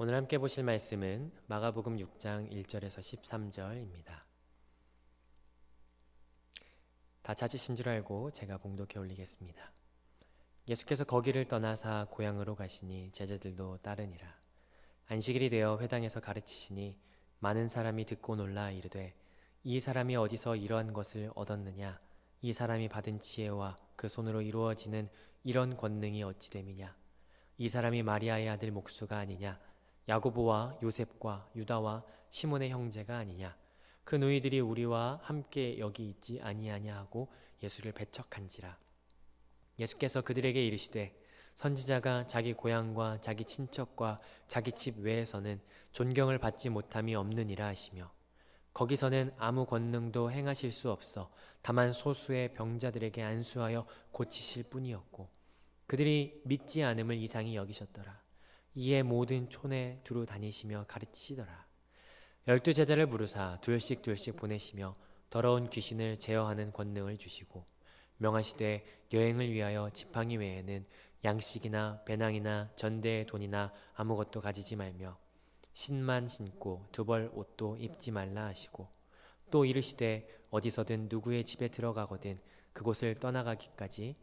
오늘 함께 보실 말씀은 마가복음 6장 1절에서 13절입니다. 다 찾으신 줄 알고 제가 봉독해 올리겠습니다. 예수께서 거기를 떠나사 고향으로 가시니 제자들도 따르니라. 안식일이 되어 회당에서 가르치시니 많은 사람이 듣고 놀라 이르되 이 사람이 어디서 이러한 것을 얻었느냐? 이 사람이 받은 지혜와 그 손으로 이루어지는 이런 권능이 어찌 됨이냐? 이 사람이 마리아의 아들 목수가 아니냐? 야고보와 요셉과 유다와 시몬의 형제가 아니냐? 그 너희들이 우리와 함께 여기 있지 아니하냐 하고 예수를 배척한지라. 예수께서 그들에게 이르시되 선지자가 자기 고향과 자기 친척과 자기 집 외에서는 존경을 받지 못함이 없느니라 하시며 거기서는 아무 권능도 행하실 수 없어 다만 소수의 병자들에게 안수하여 고치실 뿐이었고 그들이 믿지 않음을 이상히 여기셨더라. 이에 모든 촌에 두루 다니시며 가르치시더라. 12 제자를 부르사 둘씩 보내시며 더러운 귀신을 제어하는 권능을 주시고 명하시되 여행을 위하여 지팡이 외에는 양식이나 배낭이나 전대의 돈이나 아무것도 가지지 말며 신만 신고 두 벌 옷도 입지 말라 하시고 또 이르시되 어디서든 누구의 집에 들어가거든 그곳을 떠나가기까지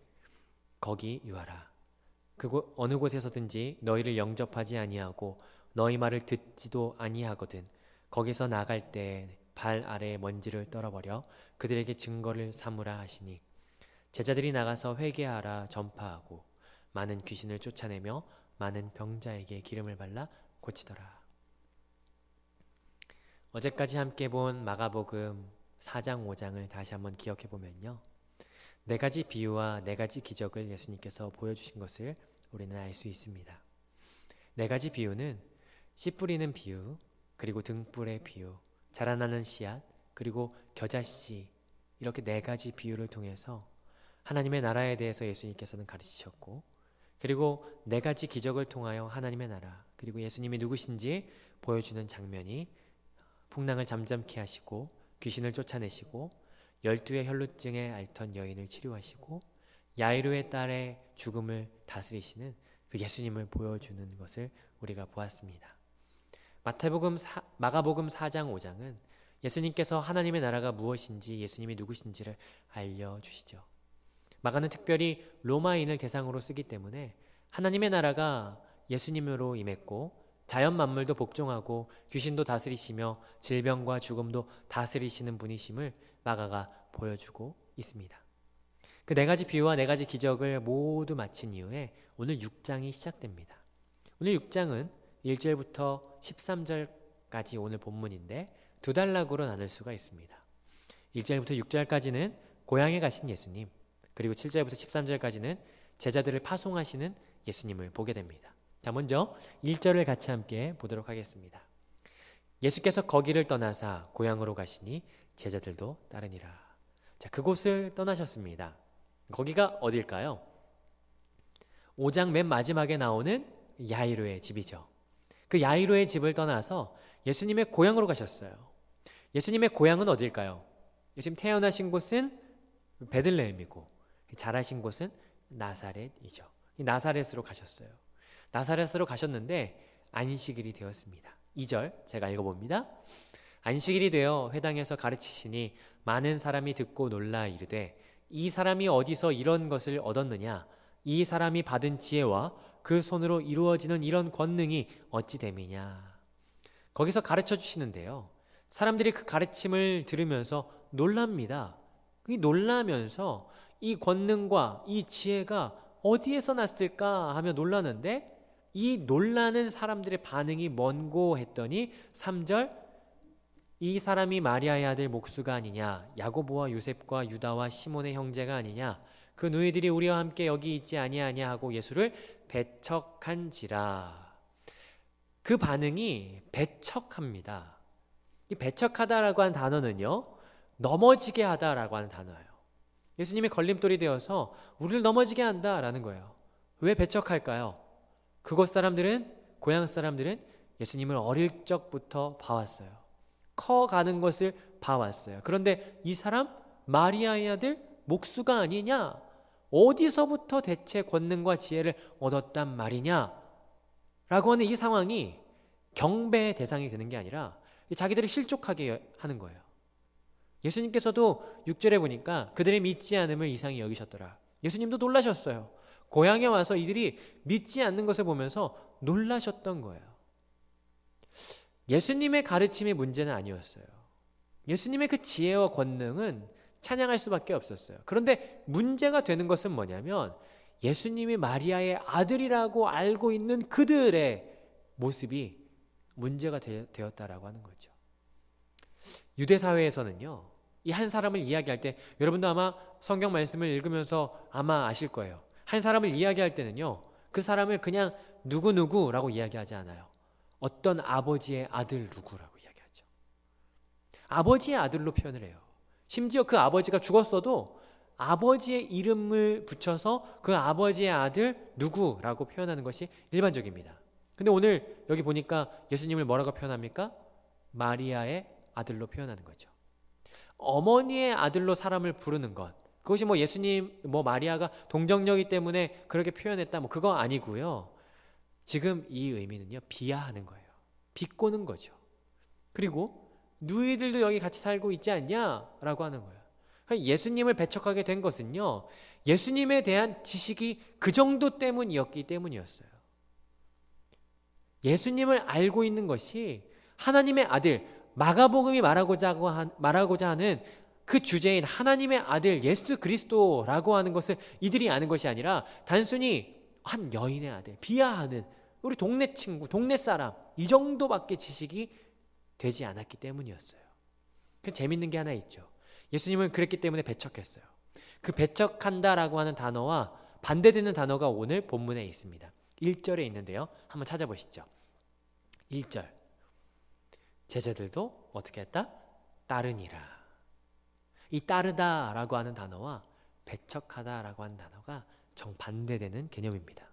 거기 유하라. 어느 곳에서든지 너희를 영접하지 아니하고 너희 말을 듣지도 아니하거든 거기서 나갈 때 발 아래에 먼지를 떨어버려 그들에게 증거를 삼으라 하시니 제자들이 나가서 회개하라 전파하고 많은 귀신을 쫓아내며 많은 병자에게 기름을 발라 고치더라. 어제까지 함께 본 마가복음 4장 5장을 다시 한번 기억해 보면요, 네 가지 비유와 네 가지 기적을 예수님께서 보여주신 것을 우리는 알 수 있습니다. 네 가지 비유는 씨 뿌리는 비유, 그리고 등불의 비유, 자라나는 씨앗, 그리고 겨자씨, 이렇게 네 가지 비유를 통해서 하나님의 나라에 대해서 예수님께서는 가르치셨고, 그리고 네 가지 기적을 통하여 하나님의 나라, 그리고 예수님이 누구신지 보여주는 장면이 풍랑을 잠잠케 하시고 귀신을 쫓아내시고 12의 혈루증에 앓던 여인을 치료하시고 야이로의 딸의 죽음을 다스리시는 그 예수님을 보여주는 것을 우리가 보았습니다. 마가복음 4장 5장은 예수님께서 하나님의 나라가 무엇인지 예수님이 누구신지를 알려주시죠. 마가는 특별히 로마인을 대상으로 쓰기 때문에 하나님의 나라가 예수님으로 임했고 자연 만물도 복종하고 귀신도 다스리시며 질병과 죽음도 다스리시는 분이심을 마가가 보여주고 있습니다. 그 네 가지 비유와 네 가지 기적을 모두 마친 이후에 오늘 6장이 시작됩니다. 오늘 6장은 1절부터 13절까지 오늘 본문인데 두 단락으로 나눌 수가 있습니다. 1절부터 6절까지는 고향에 가신 예수님, 그리고 7절부터 13절까지는 제자들을 파송하시는 예수님을 보게 됩니다. 자, 먼저 1절을 같이 함께 보도록 하겠습니다. 예수께서 거기를 떠나사 고향으로 가시니 제자들도 따르니라. 자, 그곳을 떠나셨습니다. 거기가 어딜까요? 5장 맨 마지막에 나오는 야이로의 집이죠. 그 야이로의 집을 떠나서 예수님의 고향으로 가셨어요. 예수님의 고향은 어딜까요? 예수님 태어나신 곳은 베들레헴이고 자라신 곳은 나사렛이죠. 나사렛으로 가셨어요. 나사렛으로 가셨는데 안식일이 되었습니다. 2절 제가 읽어봅니다. 안식일이 되어 회당에서 가르치시니 많은 사람이 듣고 놀라 이르되 이 사람이 어디서 이런 것을 얻었느냐? 이 사람이 받은 지혜와 그 손으로 이루어지는 이런 권능이 어찌 됨이냐? 거기서 가르쳐 주시는데요, 사람들이 그 가르침을 들으면서 놀랍니다. 놀라면서 이 권능과 이 지혜가 어디에서 났을까 하며 놀라는데 이 놀라는 사람들의 반응이 뭔고 했더니 3절 이 사람이 마리아의 아들 목수가 아니냐? 야고보와 요셉과 유다와 시몬의 형제가 아니냐? 그 너희들이 우리와 함께 여기 있지 아니하냐 하고 예수를 배척한지라. 그 반응이 배척합니다. 이 배척하다라고 하는 단어는요, 넘어지게 하다라고 하는 단어예요. 예수님이 걸림돌이 되어서 우리를 넘어지게 한다라는 거예요. 왜 배척할까요? 그곳 사람들은, 고향 사람들은 예수님을 어릴 적부터 봐왔어요. 커가는 것을 봐왔어요. 그런데 이 사람 마리아의 아들 목수가 아니냐? 어디서부터 대체 권능과 지혜를 얻었단 말이냐? 라고 하는 이 상황이 경배의 대상이 되는 게 아니라 자기들이 실족하게 하는 거예요. 예수님께서도 6절에 보니까 그들의 믿지 않음을 이상히 여기셨더라. 예수님도 놀라셨어요. 고향에 와서 이들이 믿지 않는 것을 보면서 놀라셨던 거예요. 예수님의 가르침의 문제는 아니었어요. 예수님의 그 지혜와 권능은 찬양할 수밖에 없었어요. 그런데 문제가 되는 것은 뭐냐면 예수님이 마리아의 아들이라고 알고 있는 그들의 모습이 문제가 되었다라고 하는 거죠. 유대 사회에서는요, 이 한 사람을 이야기할 때, 여러분도 아마 성경 말씀을 읽으면서 아마 아실 거예요. 한 사람을 이야기할 때는요, 그 사람을 그냥 누구누구라고 이야기하지 않아요. 어떤 아버지의 아들 누구라고 이야기하죠. 아버지의 아들로 표현을 해요. 심지어 그 아버지가 죽었어도 아버지의 이름을 붙여서 그 아버지의 아들 누구라고 표현하는 것이 일반적입니다. 근데 오늘 여기 보니까 예수님을 뭐라고 표현합니까? 마리아의 아들로 표현하는 거죠. 어머니의 아들로 사람을 부르는 것, 그것이 예수님, 마리아가 동정녀이기 때문에 그렇게 표현했다, 그거 아니고요. 지금 이 의미는요, 비하하는 거예요. 비꼬는 거죠. 그리고 너희들도 여기 같이 살고 있지 않냐? 라고 하는 거예요. 예수님을 배척하게 된 것은요, 예수님에 대한 지식이 그 정도 때문이었기 때문이었어요. 예수님을 알고 있는 것이 하나님의 아들, 마가복음이 말하고자 하는 그 주제인 하나님의 아들 예수 그리스도라고 하는 것을 이들이 아는 것이 아니라 단순히 한 여인의 아들, 비하하는 우리 동네 친구, 동네 사람, 이 정도밖에 지식이 되지 않았기 때문이었어요. 재밌는 게 하나 있죠. 예수님은 그랬기 때문에 배척했어요. 그 배척한다라고 하는 단어와 반대되는 단어가 오늘 본문에 있습니다. 1절에 있는데요. 한번 찾아보시죠. 1절. 제자들도 어떻게 했다? 따르니라. 이 따르다라고 하는 단어와 배척하다라고 하는 단어가 정반대되는 개념입니다.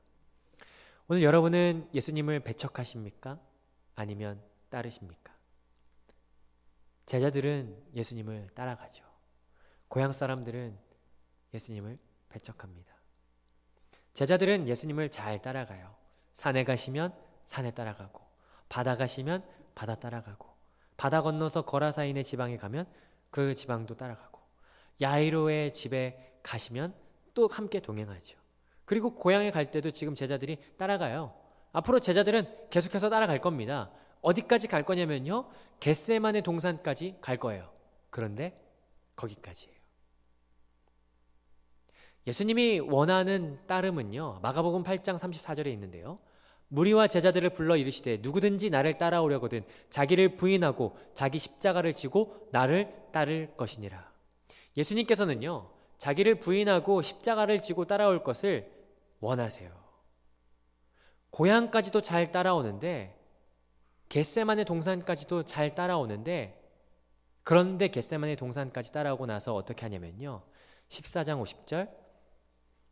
오늘 여러분은 예수님을 배척하십니까? 아니면 따르십니까? 제자들은 예수님을 따라가죠. 고향 사람들은 예수님을 배척합니다. 제자들은 예수님을 잘 따라가요. 산에 가시면 산에 따라가고, 바다 가시면 바다 따라가고, 바다 건너서 거라사인의 지방에 가면 그 지방도 따라가고, 야이로의 집에 가시면 또 함께 동행하죠. 그리고 고향에 갈 때도 지금 제자들이 따라가요. 앞으로 제자들은 계속해서 따라갈 겁니다. 어디까지 갈 거냐면요, 겟세마네 동산까지 갈 거예요. 그런데 거기까지예요. 예수님이 원하는 따름은요, 마가복음 8장 34절에 있는데요, 무리와 제자들을 불러 이르시되 누구든지 나를 따라오려거든 자기를 부인하고 자기 십자가를 지고 나를 따를 것이니라. 예수님께서는요, 자기를 부인하고 십자가를 지고 따라올 것을 원하세요. 고향까지도 잘 따라오는데, 겟세마네 동산까지도 잘 따라오는데, 그런데 겟세마네 동산까지 따라오고 나서 어떻게 하냐면요, 14장 50절,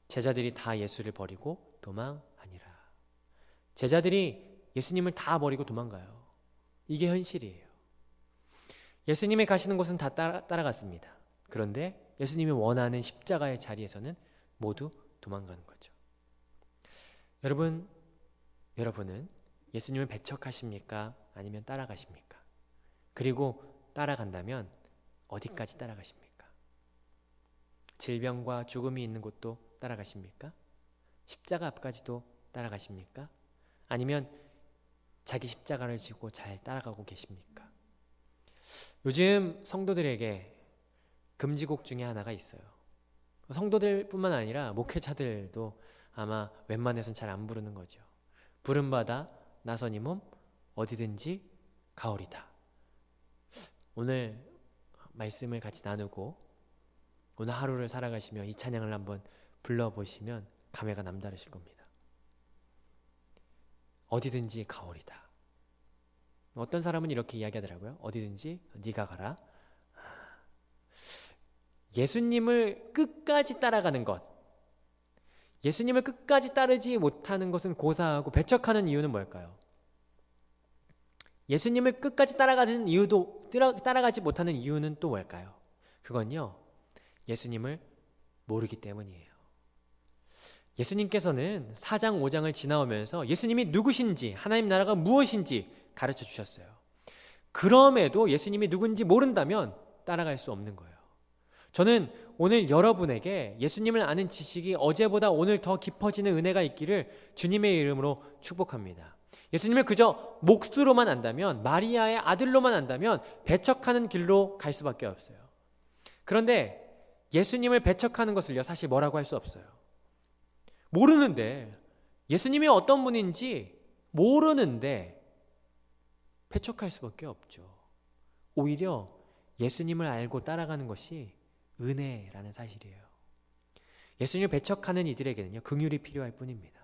제자들이 다 예수를 버리고 도망하니라. 제자들이 예수님을 다 버리고 도망가요. 이게 현실이에요. 예수님이 가시는 곳은 다 따라갔습니다. 그런데 예수님이 원하는 십자가의 자리에서는 모두 도망가는 거죠. 여러분은 예수님을 배척하십니까? 아니면 따라가십니까? 그리고 따라간다면 어디까지 따라가십니까? 질병과 죽음이 있는 곳도 따라가십니까? 십자가 앞까지도 따라가십니까? 아니면 자기 십자가를 지고 잘 따라가고 계십니까? 요즘 성도들에게 금지곡 중에 하나가 있어요. 성도들뿐만 아니라 목회자들도 아마 웬만해서는 잘 안 부르는 거죠. 부름받아 나선 이 몸 어디든지 가오리다. 오늘 말씀을 같이 나누고 오늘 하루를 살아가시며 이 찬양을 한번 불러보시면 감회가 남다르실 겁니다. 어디든지 가오리다. 어떤 사람은 이렇게 이야기하더라고요. 어디든지 네가 가라. 예수님을 끝까지 따라가는 것, 예수님을 끝까지 따르지 못하는 것은 고사하고 배척하는 이유는 뭘까요? 예수님을 끝까지 따라가지 못하는 이유는 또 뭘까요? 그건요, 예수님을 모르기 때문이에요. 예수님께서는 4장 5장을 지나오면서 예수님이 누구신지, 하나님 나라가 무엇인지 가르쳐 주셨어요. 그럼에도 예수님이 누군지 모른다면 따라갈 수 없는 거예요. 저는 오늘 여러분에게 예수님을 아는 지식이 어제보다 오늘 더 깊어지는 은혜가 있기를 주님의 이름으로 축복합니다. 예수님을 그저 몫으로만 안다면, 마리아의 아들로만 안다면 배척하는 길로 갈 수밖에 없어요. 그런데 예수님을 배척하는 것을요, 사실 뭐라고 할 수 없어요. 모르는데, 예수님이 어떤 분인지 모르는데 배척할 수밖에 없죠. 오히려 예수님을 알고 따라가는 것이 은혜라는 사실이에요. 예수님을 배척하는 이들에게는요, 긍휼이 필요할 뿐입니다.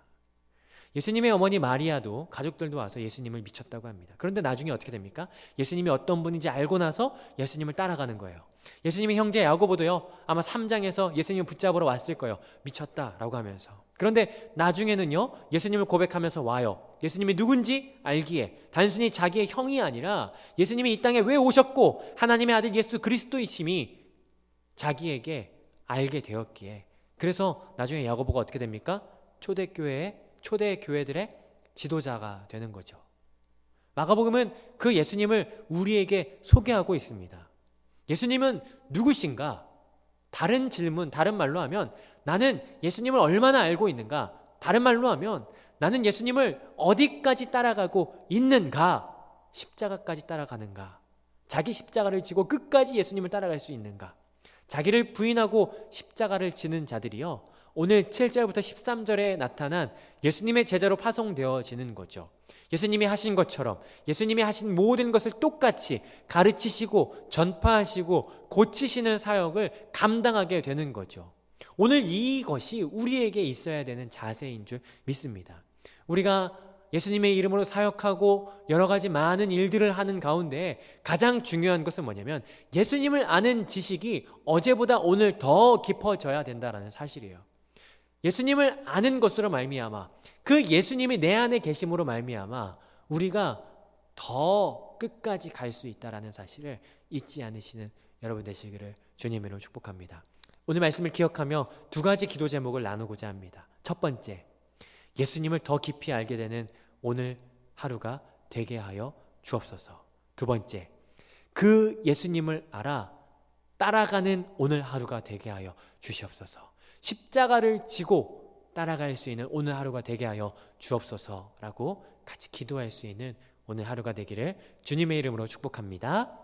예수님의 어머니 마리아도 가족들도 와서 예수님을 미쳤다고 합니다. 그런데 나중에 어떻게 됩니까? 예수님이 어떤 분인지 알고 나서 예수님을 따라가는 거예요. 예수님의 형제 야고보도요, 아마 3장에서 예수님을 붙잡으러 왔을 거예요. 미쳤다라고 하면서. 그런데 나중에는요, 예수님을 고백하면서 와요. 예수님이 누군지 알기에 단순히 자기의 형이 아니라 예수님이 이 땅에 왜 오셨고 하나님의 아들 예수 그리스도이심이 자기에게 알게 되었기에, 그래서 나중에 야고보가 어떻게 됩니까? 초대 교회들의 지도자가 되는 거죠. 마가복음은 그 예수님을 우리에게 소개하고 있습니다. 예수님은 누구신가? 다른 질문, 다른 말로 하면 나는 예수님을 얼마나 알고 있는가? 다른 말로 하면 나는 예수님을 어디까지 따라가고 있는가? 십자가까지 따라가는가? 자기 십자가를 지고 끝까지 예수님을 따라갈 수 있는가? 자기를 부인하고 십자가를 지는 자들이요, 오늘 7절부터 13절에 나타난 예수님의 제자로 파송되어지는 거죠. 예수님이 하신 것처럼 예수님이 하신 모든 것을 똑같이 가르치시고 전파하시고 고치시는 사역을 감당하게 되는 거죠. 오늘 이것이 우리에게 있어야 되는 자세인 줄 믿습니다. 우리가 예수님의 이름으로 사역하고 여러 가지 많은 일들을 하는 가운데 가장 중요한 것은 뭐냐면 예수님을 아는 지식이 어제보다 오늘 더 깊어져야 된다는 사실이에요. 예수님을 아는 것으로 말미암아, 그 예수님이 내 안에 계심으로 말미암아 우리가 더 끝까지 갈 수 있다는 사실을 잊지 않으시는 여러분 되시기를 주님으로 축복합니다. 오늘 말씀을 기억하며 두 가지 기도 제목을 나누고자 합니다. 첫 번째, 예수님을 더 깊이 알게 되는 오늘 하루가 되게 하여 주옵소서. 두 번째, 그 예수님을 알아 따라가는 오늘 하루가 되게 하여 주시옵소서. 십자가를 지고 따라갈 수 있는 오늘 하루가 되게 하여 주옵소서라고 같이 기도할 수 있는 오늘 하루가 되기를 주님의 이름으로 축복합니다.